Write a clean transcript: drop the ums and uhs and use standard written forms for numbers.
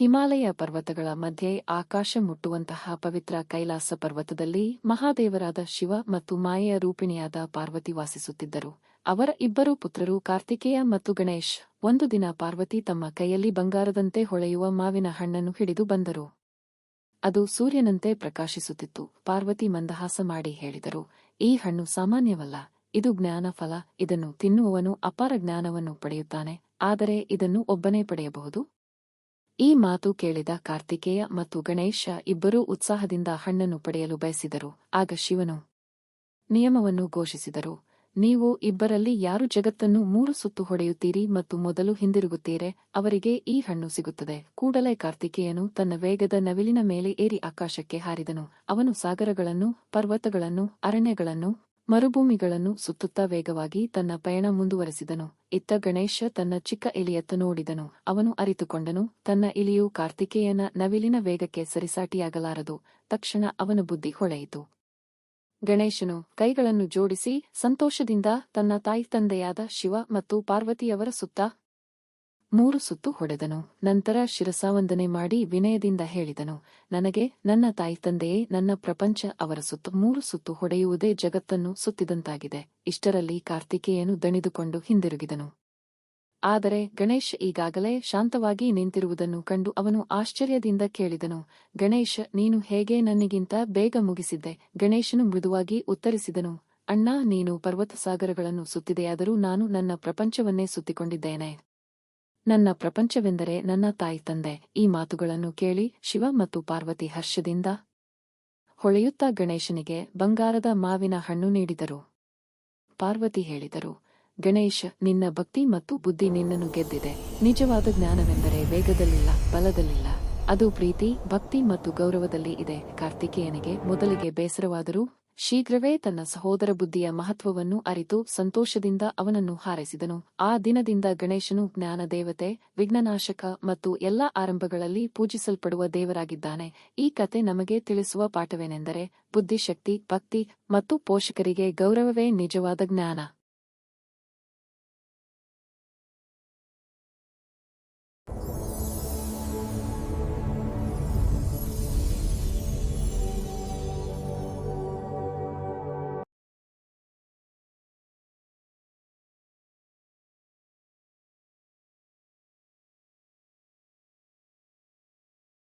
ಹಿಮಾಲಯ ಪರ್ವತಗಳ ಮಧ್ಯೆ ಆಕಾಶ ಮುಟ್ಟುವಂತಹ ಪವಿತ್ರ ಕೈಲಾಸ ಪರ್ವತದಲ್ಲಿ ಮಹಾದೇವರಾದ ಶಿವ ಮತ್ತು ಮಾಯೆಯ ರೂಪಿಣಿಯಾದ ಪಾರ್ವತಿ ವಾಸಿಸುತ್ತಿದ್ದರು. ಅವರ ಇಬ್ಬರು ಪುತ್ರರು ಕಾರ್ತಿಕೇಯ ಮತ್ತು ಗಣೇಶ್. ಒಂದು ದಿನ ಪಾರ್ವತಿ ತಮ್ಮ ಕೈಯಲ್ಲಿ ಬಂಗಾರದಂತೆ ಹೊಳೆಯುವ ಮಾವಿನ ಹಣ್ಣನ್ನು ಹಿಡಿದು ಬಂದರು. ಅದು ಸೂರ್ಯನಂತೆ ಪ್ರಕಾಶಿಸುತ್ತಿತ್ತು. ಪಾರ್ವತಿ ಮಂದಹಾಸ ಮಾಡಿ ಹೇಳಿದರು, ಈ ಹಣ್ಣು ಸಾಮಾನ್ಯವಲ್ಲ, ಇದು ಜ್ಞಾನ ಫಲ. ಇದನ್ನು ತಿನ್ನುವವನು ಅಪಾರ ಜ್ಞಾನವನ್ನು ಪಡೆಯುತ್ತಾನೆ. ಆದರೆ ಇದನ್ನು ಒಬ್ಬನೇ ಪಡೆಯಬಹುದು. ಈ ಮಾತು ಕೇಳಿದ ಕಾರ್ತಿಕೇಯ ಮತ್ತು ಗಣೇಶ ಇಬ್ಬರೂ ಉತ್ಸಾಹದಿಂದ ಹಣ್ಣನ್ನು ಪಡೆಯಲು ಬಯಸಿದರು. ಆಗ ಶಿವನು ನಿಯಮವನ್ನು ಘೋಷಿಸಿದರು. ನೀವು ಇಬ್ಬರಲ್ಲಿ ಯಾರು ಜಗತ್ತನ್ನು 3 ಸುತ್ತು ಹೊಡೆಯುತ್ತೀರಿ ಮತ್ತು ಮೊದಲು ಹಿಂದಿರುಗುತ್ತೀರೆ, ಅವರಿಗೆ ಈ ಹಣ್ಣು ಸಿಗುತ್ತದೆ. ಕೂಡಲೇ ಕಾರ್ತಿಕೇಯನು ತನ್ನ ವೇಗದ ನವಿಲಿನ ಮೇಲೆ ಏರಿ ಆಕಾಶಕ್ಕೆ ಹಾರಿದನು. ಅವನು ಸಾಗರಗಳನ್ನು, ಪರ್ವತಗಳನ್ನು, ಅರಣ್ಯಗಳನ್ನು, ಮರುಭೂಮಿಗಳನ್ನು ಸುತ್ತುತ್ತಾ ವೇಗವಾಗಿ ತನ್ನ ಪಯಣ ಮುಂದುವರೆಸಿದನು. ಇತ್ತ ಗಣೇಶ ತನ್ನ ಚಿಕ್ಕ ಇಲಿಯತ್ತ ನೋಡಿದನು. ಅವನು ಅರಿತುಕೊಂಡನು, ತನ್ನ ಇಲಿಯು ಕಾರ್ತಿಕೇಯನ ನವಿಲಿನ ವೇಗಕ್ಕೆ ಸರಿಸಾಟಿಯಾಗಲಾರದು. ತಕ್ಷಣ ಅವನ ಬುದ್ಧಿ ಹೊಳೆಯಿತು. ಗಣೇಶನು ಕೈಗಳನ್ನು ಜೋಡಿಸಿ ಸಂತೋಷದಿಂದ ತನ್ನ ತಾಯಿ ತಂದೆಯಾದ ಶಿವ ಮತ್ತು ಪಾರ್ವತಿಯವರ ಸುತ್ತ 3 ಸುತ್ತು ಹೊಡೆದನು. ನಂತರ ಶಿರಸಾವಂದನೆ ಮಾಡಿ ವಿನಯದಿಂದ ಹೇಳಿದನು, ನನಗೆ ನನ್ನ ತಾಯಿ ತಂದೆಯೇ ನನ್ನ ಪ್ರಪಂಚ. ಅವರ ಸುತ್ತ 3 ಸುತ್ತು ಹೊಡೆಯುವುದೇ ಜಗತ್ತನ್ನು ಸುತ್ತಿದಂತಾಗಿದೆ. ಇಷ್ಟರಲ್ಲಿ ಕಾರ್ತಿಕೇಯನು ದಣಿದುಕೊಂಡು ಹಿಂದಿರುಗಿದನು. ಆದರೆ ಗಣೇಶ್ ಈಗಾಗಲೇ ಶಾಂತವಾಗಿ ನಿಂತಿರುವುದನ್ನು ಕಂಡು ಅವನು ಆಶ್ಚರ್ಯದಿಂದ ಕೇಳಿದನು, ಗಣೇಶ, ನೀನು ಹೇಗೆ ನನ್ನಿಗಿಂತ ಬೇಗ ಮುಗಿಸಿದ್ದೆ? ಗಣೇಶನು ಮೃದುವಾಗಿ ಉತ್ತರಿಸಿದನು, ಅಣ್ಣ, ನೀನು ಪರ್ವತಸಾಗರಗಳನ್ನು ಸುತ್ತಿದೆಯಾದರೂ ನಾನು ನನ್ನ ಪ್ರಪಂಚವನ್ನೇ ಸುತ್ತಿಕೊಂಡಿದ್ದೇನೆ. ನನ್ನ ಪ್ರಪಂಚವೆಂದರೆ ನನ್ನ ತಾಯಿ ತಂದೆ. ಈ ಮಾತುಗಳನ್ನು ಕೇಳಿ ಶಿವ ಮತ್ತು ಪಾರ್ವತಿ ಹರ್ಷದಿಂದ ಹೊಳೆಯುತ್ತಾ ಗಣೇಶನಿಗೆ ಬಂಗಾರದ ಮಾವಿನ ಹಣ್ಣು ನೀಡಿದರು. ಪಾರ್ವತಿ ಹೇಳಿದರು, ಗಣೇಶ, ನಿನ್ನ ಭಕ್ತಿ ಮತ್ತು ಬುದ್ಧಿ ನಿನ್ನನ್ನು ಗೆದ್ದಿದೆ. ನಿಜವಾದ ಜ್ಞಾನವೆಂದರೆ ವೇಗದಲ್ಲಿಲ್ಲ, ಬಲದಲ್ಲಿಲ್ಲ. ಅದು ಪ್ರೀತಿ, ಭಕ್ತಿ ಮತ್ತು ಗೌರವದಲ್ಲಿ ಇದೆ. ಕಾರ್ತಿಕೇಯನಿಗೆ ಮೊದಲಿಗೆ ಬೇಸರವಾದರೂ ಶೀಘ್ರವೇ ತನ್ನ ಸಹೋದರ ಬುದ್ಧಿಯ ಮಹತ್ವವನ್ನು ಅರಿತು ಸಂತೋಷದಿಂದ ಅವನನ್ನು ಹಾರೈಸಿದನು. ಆ ದಿನದಿಂದ ಗಣೇಶನು ಜ್ಞಾನ ದೇವತೆ, ವಿಘ್ನನಾಶಕ ಮತ್ತು ಎಲ್ಲಾ ಆರಂಭಗಳಲ್ಲಿ ಪೂಜಿಸಲ್ಪಡುವ ದೇವರಾಗಿದ್ದಾನೆ. ಈ ಕತೆ ನಮಗೆ ತಿಳಿಸುವ ಪಾಠವೇನೆಂದರೆ, ಬುದ್ಧಿಶಕ್ತಿ, ಭಕ್ತಿ ಮತ್ತು ಪೋಷಕರಿಗೆ ಗೌರವವೇ ನಿಜವಾದ ಜ್ಞಾನ.